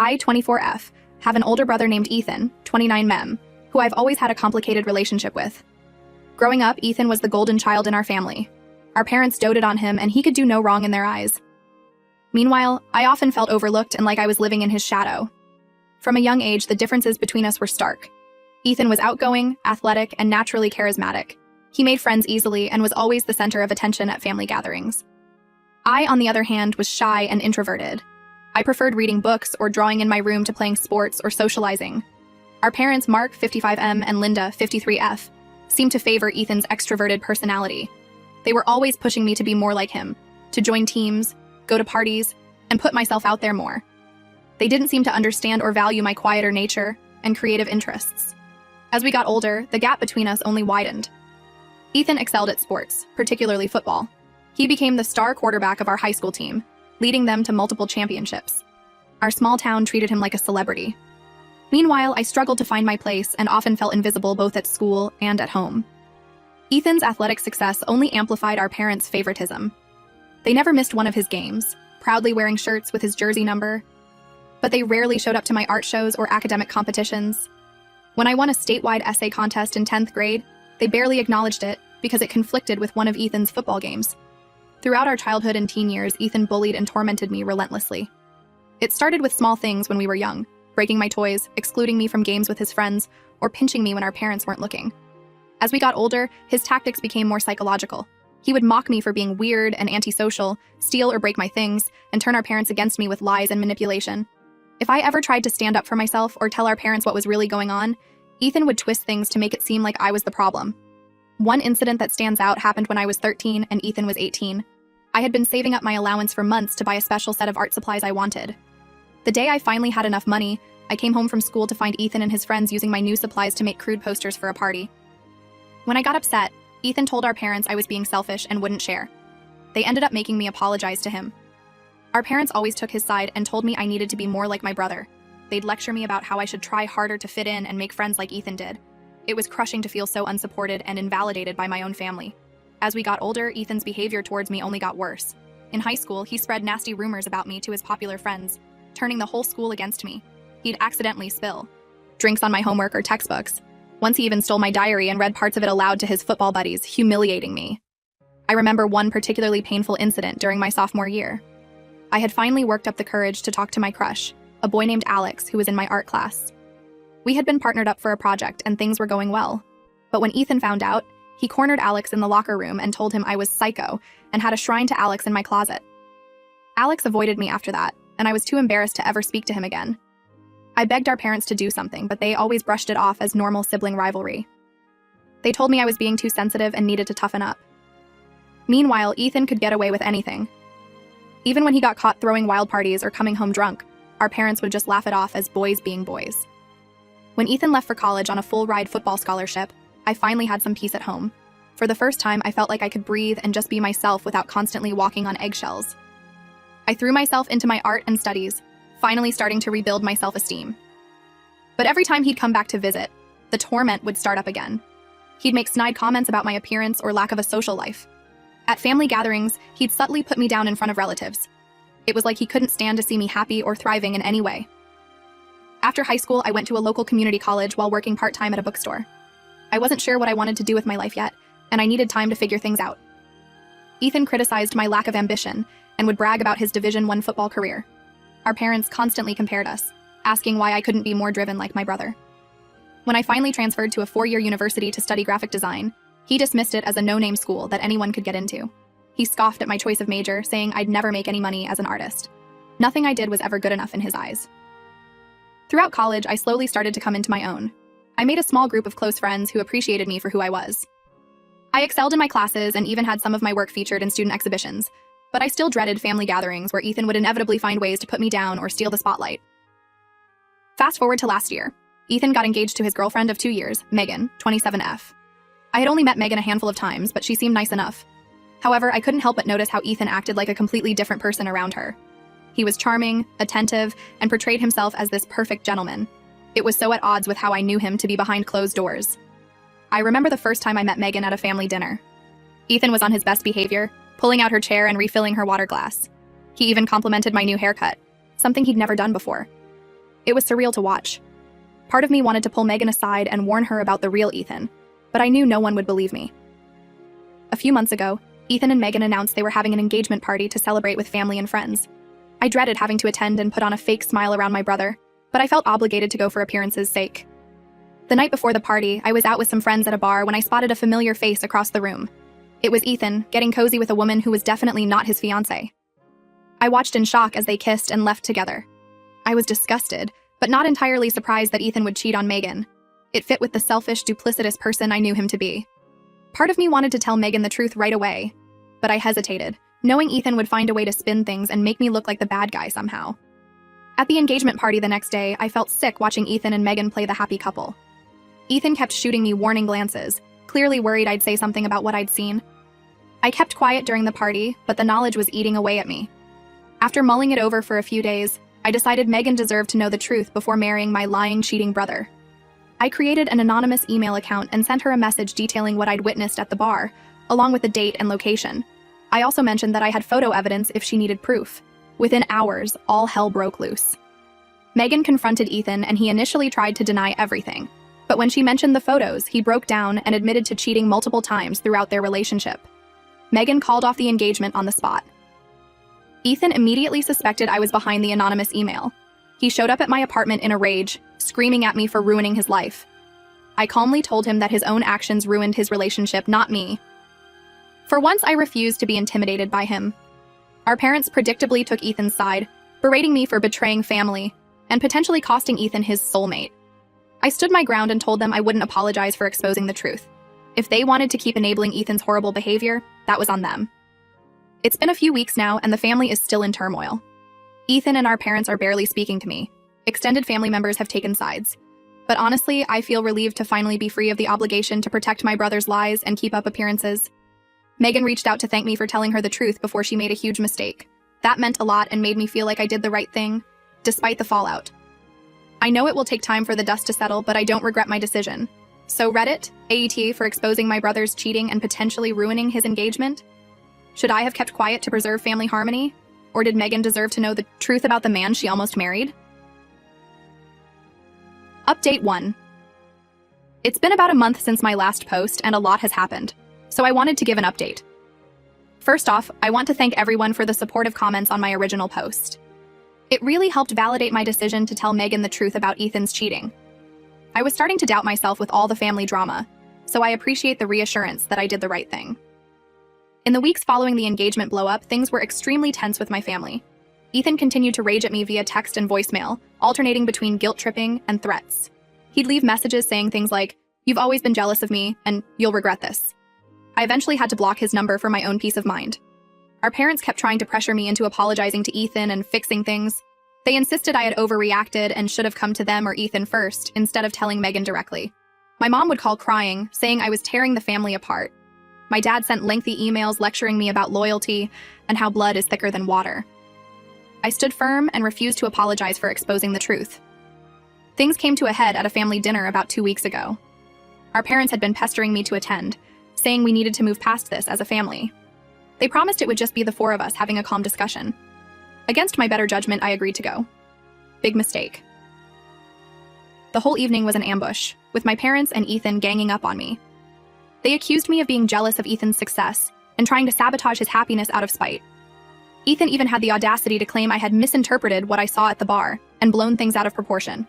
I, 24F, have an older brother named Ethan, 29 who I've always had a complicated relationship with. Growing up, Ethan was the golden child in our family. Our parents doted on him, and he could do no wrong in their eyes. Meanwhile, I often felt overlooked and like I was living in his shadow. From a young age, the differences between us were stark. Ethan was outgoing, athletic, and naturally charismatic. He made friends easily and was always the center of attention at family gatherings. I, on the other hand, was shy and introverted. I preferred reading books or drawing in my room to playing sports or socializing. Our parents, Mark, 55M, and Linda, 53F, seemed to favor Ethan's extroverted personality. They were always pushing me to be more like him, to join teams, go to parties, and put myself out there more. They didn't seem to understand or value my quieter nature and creative interests. As we got older, the gap between us only widened. Ethan excelled at sports, particularly football. He became the star quarterback of our high school team, leading them to multiple championships. Our small town treated him like a celebrity. Meanwhile, I struggled to find my place and often felt invisible both at school and at home. Ethan's athletic success only amplified our parents' favoritism. They never missed one of his games, proudly wearing shirts with his jersey number, but they rarely showed up to my art shows or academic competitions. When I won a statewide essay contest in 10th grade, they barely acknowledged it because it conflicted with one of Ethan's football games. Throughout our childhood and teen years, Ethan bullied and tormented me relentlessly. It started with small things when we were young, breaking my toys, excluding me from games with his friends, or pinching me when our parents weren't looking. As we got older, his tactics became more psychological. He would mock me for being weird and antisocial, steal or break my things, and turn our parents against me with lies and manipulation. If I ever tried to stand up for myself or tell our parents what was really going on, Ethan would twist things to make it seem like I was the problem. One incident that stands out happened when I was 13 and Ethan was 18. I had been saving up my allowance for months to buy a special set of art supplies I wanted. The day I finally had enough money, I came home from school to find Ethan and his friends using my new supplies to make crude posters for a party. When I got upset, Ethan told our parents I was being selfish and wouldn't share. They ended up making me apologize to him. Our parents always took his side and told me I needed to be more like my brother. They'd lecture me about how I should try harder to fit in and make friends like Ethan did. It was crushing to feel so unsupported and invalidated by my own family. As we got older, Ethan's behavior towards me only got worse. In high school, he spread nasty rumors about me to his popular friends, turning the whole school against me. He'd accidentally spill drinks on my homework or textbooks. Once he even stole my diary and read parts of it aloud to his football buddies, humiliating me. I remember one particularly painful incident during my sophomore year. I had finally worked up the courage to talk to my crush, a boy named Alex who was in my art class. We had been partnered up for a project and things were going well. But when Ethan found out, he cornered Alex in the locker room and told him I was psycho and had a shrine to Alex in my closet. Alex avoided me after that, and I was too embarrassed to ever speak to him again. I begged our parents to do something, but they always brushed it off as normal sibling rivalry. They told me I was being too sensitive and needed to toughen up. Meanwhile, Ethan could get away with anything. Even when he got caught throwing wild parties or coming home drunk, our parents would just laugh it off as boys being boys. When Ethan left for college on a full-ride football scholarship, I finally had some peace at home. For the first time, I felt like I could breathe and just be myself without constantly walking on eggshells. I threw myself into my art and studies, finally starting to rebuild my self-esteem. But every time he'd come back to visit, the torment would start up again. He'd make snide comments about my appearance or lack of a social life. At family gatherings, he'd subtly put me down in front of relatives. It was like he couldn't stand to see me happy or thriving in any way. After high school, I went to a local community college while working part-time at a bookstore. I wasn't sure what I wanted to do with my life yet, and I needed time to figure things out. Ethan criticized my lack of ambition and would brag about his Division I football career. Our parents constantly compared us, asking why I couldn't be more driven like my brother. When I finally transferred to a 4-year university to study graphic design, he dismissed it as a no-name school that anyone could get into. He scoffed at my choice of major, saying I'd never make any money as an artist. Nothing I did was ever good enough in his eyes. Throughout college, I slowly started to come into my own. I made a small group of close friends who appreciated me for who I was. I excelled in my classes and even had some of my work featured in student exhibitions, but I still dreaded family gatherings where Ethan would inevitably find ways to put me down or steal the spotlight. Fast forward to last year. Ethan got engaged to his girlfriend of 2 years, Megan, 27F. I had only met Megan a handful of times, but she seemed nice enough. However, I couldn't help but notice how Ethan acted like a completely different person around her. He was charming, attentive, and portrayed himself as this perfect gentleman. It was so at odds with how I knew him to be behind closed doors. I remember the first time I met Megan at a family dinner. Ethan was on his best behavior, pulling out her chair and refilling her water glass. He even complimented my new haircut, something he'd never done before. It was surreal to watch. Part of me wanted to pull Megan aside and warn her about the real Ethan, but I knew no one would believe me. A few months ago, Ethan and Megan announced they were having an engagement party to celebrate with family and friends. I dreaded having to attend and put on a fake smile around my brother, but I felt obligated to go for appearances' sake. The night before the party, I was out with some friends at a bar when I spotted a familiar face across the room. It was Ethan, getting cozy with a woman who was definitely not his fiancée. I watched in shock as they kissed and left together. I was disgusted, but not entirely surprised that Ethan would cheat on Megan. It fit with the selfish, duplicitous person I knew him to be. Part of me wanted to tell Megan the truth right away, but I hesitated, knowing Ethan would find a way to spin things and make me look like the bad guy somehow. At the engagement party the next day, I felt sick watching Ethan and Megan play the happy couple. Ethan kept shooting me warning glances, clearly worried I'd say something about what I'd seen. I kept quiet during the party, but the knowledge was eating away at me. After mulling it over for a few days, I decided Megan deserved to know the truth before marrying my lying, cheating brother. I created an anonymous email account and sent her a message detailing what I'd witnessed at the bar, along with the date and location. I also mentioned that I had photo evidence if she needed proof. Within hours, all hell broke loose. Megan confronted Ethan and he initially tried to deny everything. But when she mentioned the photos, he broke down and admitted to cheating multiple times throughout their relationship. Megan called off the engagement on the spot. Ethan immediately suspected I was behind the anonymous email. He showed up at my apartment in a rage, screaming at me for ruining his life. I calmly told him that his own actions ruined his relationship, not me. For once, I refused to be intimidated by him. Our parents predictably took Ethan's side, berating me for betraying family and potentially costing Ethan his soulmate. I stood my ground and told them I wouldn't apologize for exposing the truth. If they wanted to keep enabling Ethan's horrible behavior, that was on them. It's been a few weeks now, and the family is still in turmoil. Ethan and our parents are barely speaking to me. Extended family members have taken sides. But honestly, I feel relieved to finally be free of the obligation to protect my brother's lies and keep up appearances. Megan reached out to thank me for telling her the truth before she made a huge mistake. That meant a lot and made me feel like I did the right thing, despite the fallout. I know it will take time for the dust to settle, but I don't regret my decision. So Reddit, AET for exposing my brother's cheating and potentially ruining his engagement? Should I have kept quiet to preserve family harmony? Or did Megan deserve to know the truth about the man she almost married? Update 1. It's been about a month since my last post and a lot has happened, so I wanted to give an update. First off, I want to thank everyone for the supportive comments on my original post. It really helped validate my decision to tell Megan the truth about Ethan's cheating. I was starting to doubt myself with all the family drama, so I appreciate the reassurance that I did the right thing. In the weeks following the engagement blow-up, things were extremely tense with my family. Ethan continued to rage at me via text and voicemail, alternating between guilt-tripping and threats. He'd leave messages saying things like, "You've always been jealous of me, and you'll regret this." I eventually had to block his number for my own peace of mind. Our parents kept trying to pressure me into apologizing to Ethan and fixing things. They insisted I had overreacted and should have come to them or Ethan first, instead of telling Megan directly. My mom would call crying, saying I was tearing the family apart. My dad sent lengthy emails lecturing me about loyalty and how blood is thicker than water. I stood firm and refused to apologize for exposing the truth. Things came to a head at a family dinner about 2 weeks ago. Our parents had been pestering me to attend, saying we needed to move past this as a family. They promised it would just be the four of us having a calm discussion. Against my better judgment, I agreed to go. Big mistake. The whole evening was an ambush, with my parents and Ethan ganging up on me. They accused me of being jealous of Ethan's success and trying to sabotage his happiness out of spite. Ethan even had the audacity to claim I had misinterpreted what I saw at the bar and blown things out of proportion.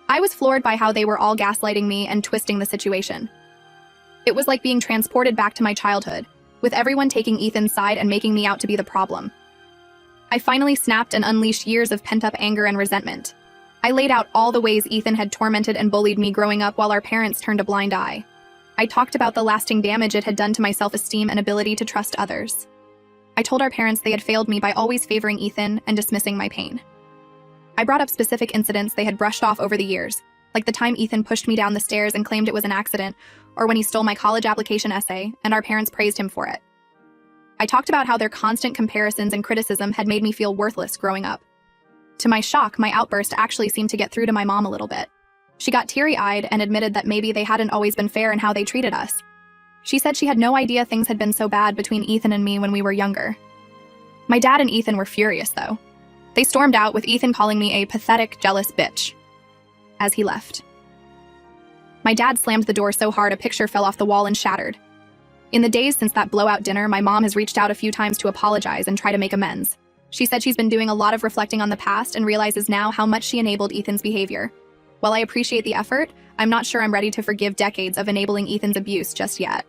I was floored by how they were all gaslighting me and twisting the situation. It was like being transported back to my childhood, with everyone taking Ethan's side and making me out to be the problem. I finally snapped and unleashed years of pent-up anger and resentment. I laid out all the ways Ethan had tormented and bullied me growing up while our parents turned a blind eye. I talked about the lasting damage it had done to my self-esteem and ability to trust others. I told our parents they had failed me by always favoring Ethan and dismissing my pain. I brought up specific incidents they had brushed off over the years, like the time Ethan pushed me down the stairs and claimed it was an accident, or when he stole my college application essay, and our parents praised him for it. I talked about how their constant comparisons and criticism had made me feel worthless growing up. To my shock, my outburst actually seemed to get through to my mom a little bit. She got teary-eyed and admitted that maybe they hadn't always been fair in how they treated us. She said she had no idea things had been so bad between Ethan and me when we were younger. My dad and Ethan were furious, though. They stormed out, with Ethan calling me a pathetic, jealous bitch as he left. My dad slammed the door so hard a picture fell off the wall and shattered. In the days since that blowout dinner, my mom has reached out a few times to apologize and try to make amends. She said she's been doing a lot of reflecting on the past and realizes now how much she enabled Ethan's behavior. While I appreciate the effort, I'm not sure I'm ready to forgive decades of enabling Ethan's abuse just yet.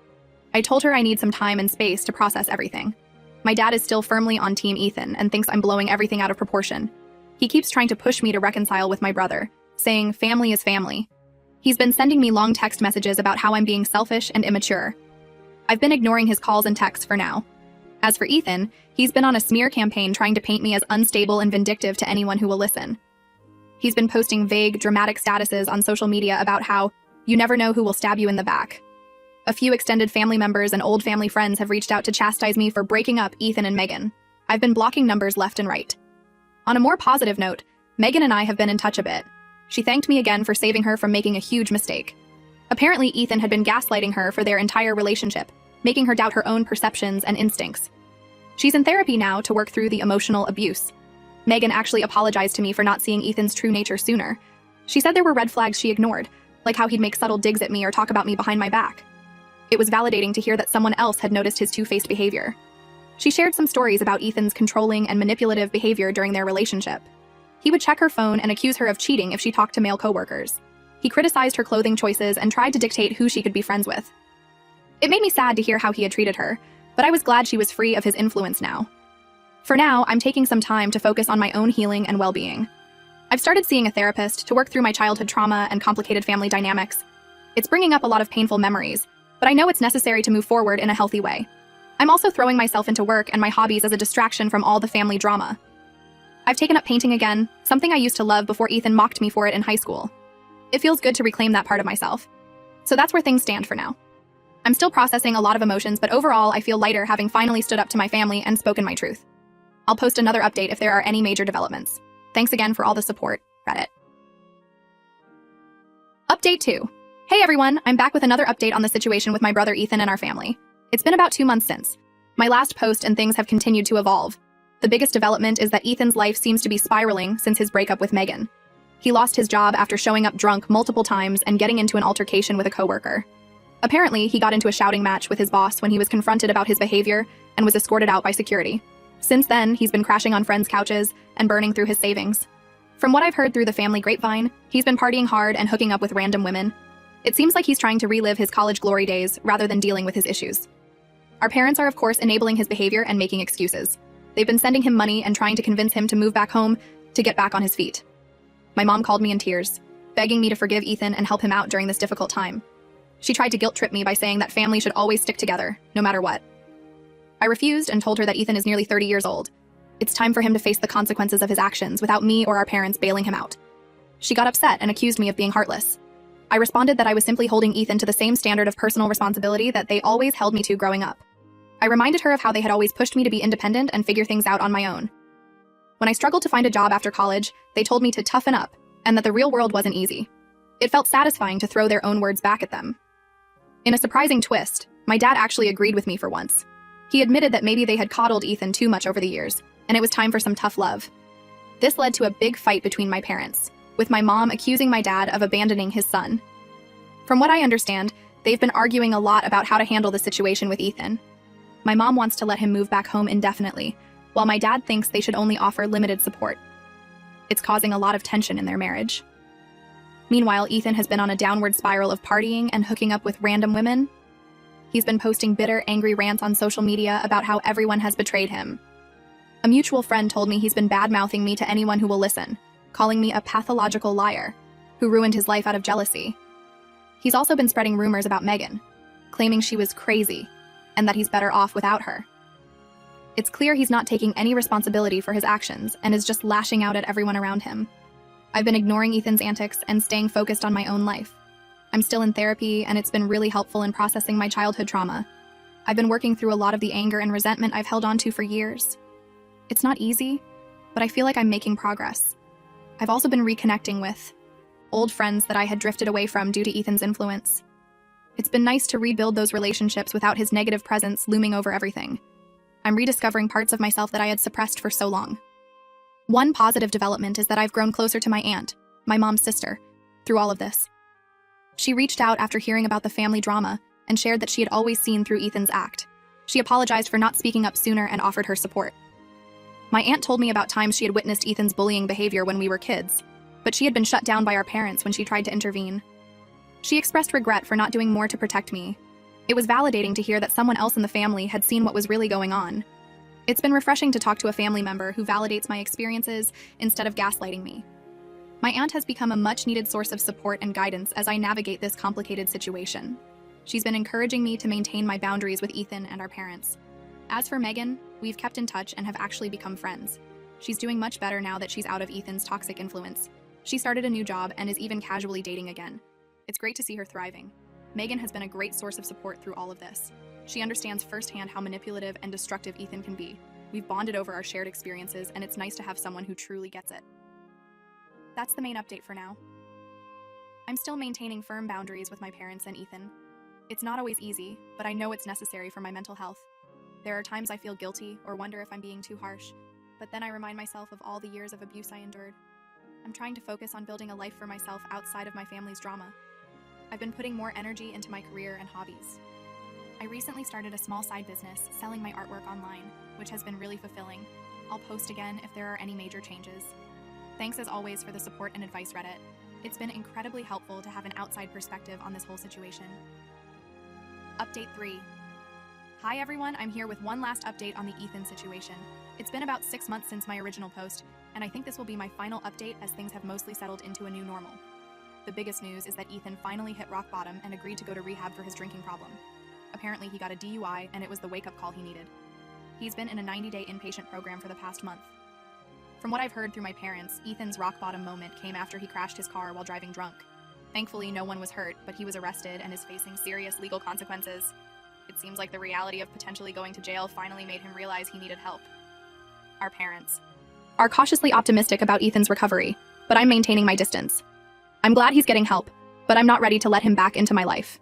I told her I need some time and space to process everything. My dad is still firmly on Team Ethan and thinks I'm blowing everything out of proportion. He keeps trying to push me to reconcile with my brother, saying family is family. He's been sending me long text messages about how I'm being selfish and immature. I've been ignoring his calls and texts for now. As for Ethan, he's been on a smear campaign trying to paint me as unstable and vindictive to anyone who will listen. He's been posting vague, dramatic statuses on social media about how you never know who will stab you in the back. A few extended family members and old family friends have reached out to chastise me for breaking up Ethan and Megan. I've been blocking numbers left and right. On a more positive note, Megan and I have been in touch a bit. She thanked me again for saving her from making a huge mistake. Apparently, Ethan had been gaslighting her for their entire relationship, making her doubt her own perceptions and instincts. She's in therapy now to work through the emotional abuse. Megan actually apologized to me for not seeing Ethan's true nature sooner. She said there were red flags she ignored, like how he'd make subtle digs at me or talk about me behind my back. It was validating to hear that someone else had noticed his two-faced behavior. She shared some stories about Ethan's controlling and manipulative behavior during their relationship. He would check her phone and accuse her of cheating if she talked to male coworkers. He criticized her clothing choices and tried to dictate who she could be friends with. It made me sad to hear how he had treated her, but I was glad she was free of his influence now. For now, I'm taking some time to focus on my own healing and well-being. I've started seeing a therapist to work through my childhood trauma and complicated family dynamics. It's bringing up a lot of painful memories, but I know it's necessary to move forward in a healthy way. I'm also throwing myself into work and my hobbies as a distraction from all the family drama. I've taken up painting again, something I used to love before Ethan mocked me for it in high school. It feels good to reclaim that part of myself. So that's where things stand for now. I'm still processing a lot of emotions, but overall I feel lighter having finally stood up to my family and spoken my truth. I'll post another update if there are any major developments. Thanks again for all the support, Reddit. Update 2. Hey everyone, I'm back with another update on the situation with my brother Ethan and our family. It's been about 2 months since my last post, and things have continued to evolve. The biggest development is that Ethan's life seems to be spiraling since his breakup with Megan. He lost his job after showing up drunk multiple times and getting into an altercation with a coworker. Apparently, he got into a shouting match with his boss when he was confronted about his behavior and was escorted out by security. Since then, he's been crashing on friends' couches and burning through his savings. From what I've heard through the family grapevine, he's been partying hard and hooking up with random women. It seems like he's trying to relive his college glory days rather than dealing with his issues. Our parents are, of course, enabling his behavior and making excuses. They've been sending him money and trying to convince him to move back home to get back on his feet. My mom called me in tears, begging me to forgive Ethan and help him out during this difficult time. She tried to guilt-trip me by saying that family should always stick together, no matter what. I refused and told her that Ethan is nearly 30 years old. It's time for him to face the consequences of his actions without me or our parents bailing him out. She got upset and accused me of being heartless. I responded that I was simply holding Ethan to the same standard of personal responsibility that they always held me to growing up. I reminded her of how they had always pushed me to be independent and figure things out on my own. When I struggled to find a job after college, they told me to toughen up and that the real world wasn't easy. It felt satisfying to throw their own words back at them. In a surprising twist, my dad actually agreed with me for once. He admitted that maybe they had coddled Ethan too much over the years, and it was time for some tough love. This led to a big fight between my parents, with my mom accusing my dad of abandoning his son. From what I understand, they've been arguing a lot about how to handle the situation with Ethan. My mom wants to let him move back home indefinitely, while my dad thinks they should only offer limited support. It's causing a lot of tension in their marriage. Meanwhile, Ethan has been on a downward spiral of partying and hooking up with random women. He's been posting bitter, angry rants on social media about how everyone has betrayed him. A mutual friend told me he's been bad-mouthing me to anyone who will listen, calling me a pathological liar who ruined his life out of jealousy. He's also been spreading rumors about Megan, claiming she was crazy and that he's better off without her. It's clear he's not taking any responsibility for his actions and is just lashing out at everyone around him. I've been ignoring Ethan's antics and staying focused on my own life. I'm still in therapy, and it's been really helpful in processing my childhood trauma. I've been working through a lot of the anger and resentment I've held onto for years. It's not easy, but I feel like I'm making progress. I've also been reconnecting with old friends that I had drifted away from due to Ethan's influence. It's been nice to rebuild those relationships without his negative presence looming over everything. I'm rediscovering parts of myself that I had suppressed for so long. One positive development is that I've grown closer to my aunt, my mom's sister, through all of this. She reached out after hearing about the family drama and shared that she had always seen through Ethan's act. She apologized for not speaking up sooner and offered her support. My aunt told me about times she had witnessed Ethan's bullying behavior when we were kids, but she had been shut down by our parents when she tried to intervene. She expressed regret for not doing more to protect me. It was validating to hear that someone else in the family had seen what was really going on. It's been refreshing to talk to a family member who validates my experiences instead of gaslighting me. My aunt has become a much-needed source of support and guidance as I navigate this complicated situation. She's been encouraging me to maintain my boundaries with Ethan and our parents. As for Megan, we've kept in touch and have actually become friends. She's doing much better now that she's out of Ethan's toxic influence. She started a new job and is even casually dating again. It's great to see her thriving. Megan has been a great source of support through all of this. She understands firsthand how manipulative and destructive Ethan can be. We've bonded over our shared experiences, and it's nice to have someone who truly gets it. That's the main update for now. I'm still maintaining firm boundaries with my parents and Ethan. It's not always easy, but I know it's necessary for my mental health. There are times I feel guilty or wonder if I'm being too harsh, but then I remind myself of all the years of abuse I endured. I'm trying to focus on building a life for myself outside of my family's drama. I've been putting more energy into my career and hobbies. I recently started a small side business selling my artwork online, which has been really fulfilling. I'll post again if there are any major changes. Thanks as always for the support and advice, Reddit. It's been incredibly helpful to have an outside perspective on this whole situation. Update 3. Hi everyone, I'm here with one last update on the Ethan situation. It's been about 6 months since my original post, and I think this will be my final update as things have mostly settled into a new normal. The biggest news is that Ethan finally hit rock bottom and agreed to go to rehab for his drinking problem. Apparently he got a DUI and it was the wake-up call he needed. He's been in a 90-day inpatient program for the past month. From what I've heard through my parents, Ethan's rock bottom moment came after he crashed his car while driving drunk. Thankfully, no one was hurt, but he was arrested and is facing serious legal consequences. It seems like the reality of potentially going to jail finally made him realize he needed help. Our parents are cautiously optimistic about Ethan's recovery, but I'm maintaining my distance. I'm glad he's getting help, but I'm not ready to let him back into my life.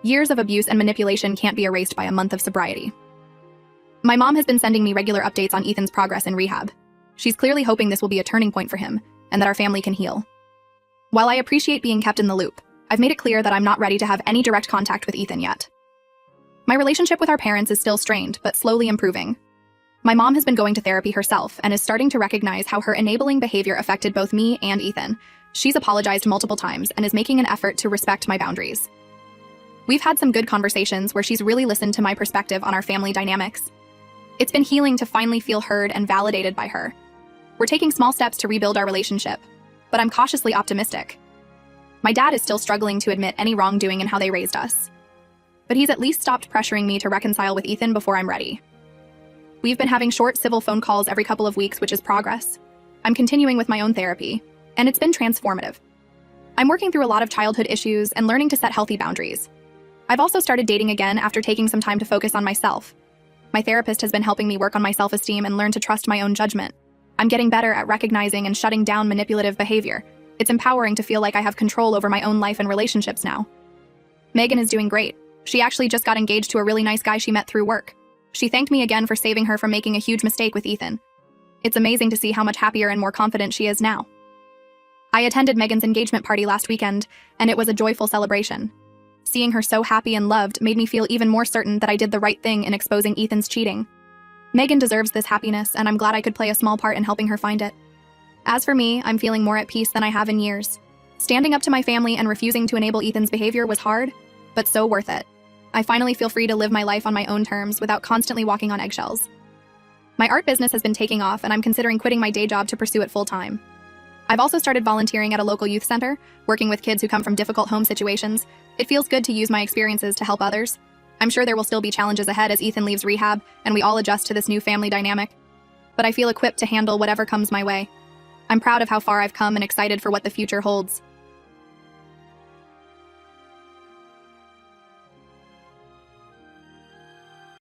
Years of abuse and manipulation can't be erased by a month of sobriety. My mom has been sending me regular updates on Ethan's progress in rehab. She's clearly hoping this will be a turning point for him, and that our family can heal. While I appreciate being kept in the loop, I've made it clear that I'm not ready to have any direct contact with Ethan yet. My relationship with our parents is still strained, but slowly improving. My mom has been going to therapy herself and is starting to recognize how her enabling behavior affected both me and Ethan. She's apologized multiple times and is making an effort to respect my boundaries. We've had some good conversations where she's really listened to my perspective on our family dynamics. It's been healing to finally feel heard and validated by her. We're taking small steps to rebuild our relationship, but I'm cautiously optimistic. My dad is still struggling to admit any wrongdoing in how they raised us. But he's at least stopped pressuring me to reconcile with Ethan before I'm ready. We've been having short civil phone calls every couple of weeks, which is progress. I'm continuing with my own therapy, and it's been transformative. I'm working through a lot of childhood issues and learning to set healthy boundaries. I've also started dating again after taking some time to focus on myself. My therapist has been helping me work on my self-esteem and learn to trust my own judgment. I'm getting better at recognizing and shutting down manipulative behavior. It's empowering to feel like I have control over my own life and relationships now. Megan is doing great. She actually just got engaged to a really nice guy she met through work. She thanked me again for saving her from making a huge mistake with Ethan. It's amazing to see how much happier and more confident she is now. I attended Megan's engagement party last weekend, and it was a joyful celebration. Seeing her so happy and loved made me feel even more certain that I did the right thing in exposing Ethan's cheating. Megan deserves this happiness, and I'm glad I could play a small part in helping her find it. As for me, I'm feeling more at peace than I have in years. Standing up to my family and refusing to enable Ethan's behavior was hard, but so worth it. I finally feel free to live my life on my own terms without constantly walking on eggshells. My art business has been taking off, and I'm considering quitting my day job to pursue it full-time. I've also started volunteering at a local youth center, working with kids who come from difficult home situations. It feels good to use my experiences to help others. I'm sure there will still be challenges ahead as Ethan leaves rehab and we all adjust to this new family dynamic. But I feel equipped to handle whatever comes my way. I'm proud of how far I've come and excited for what the future holds.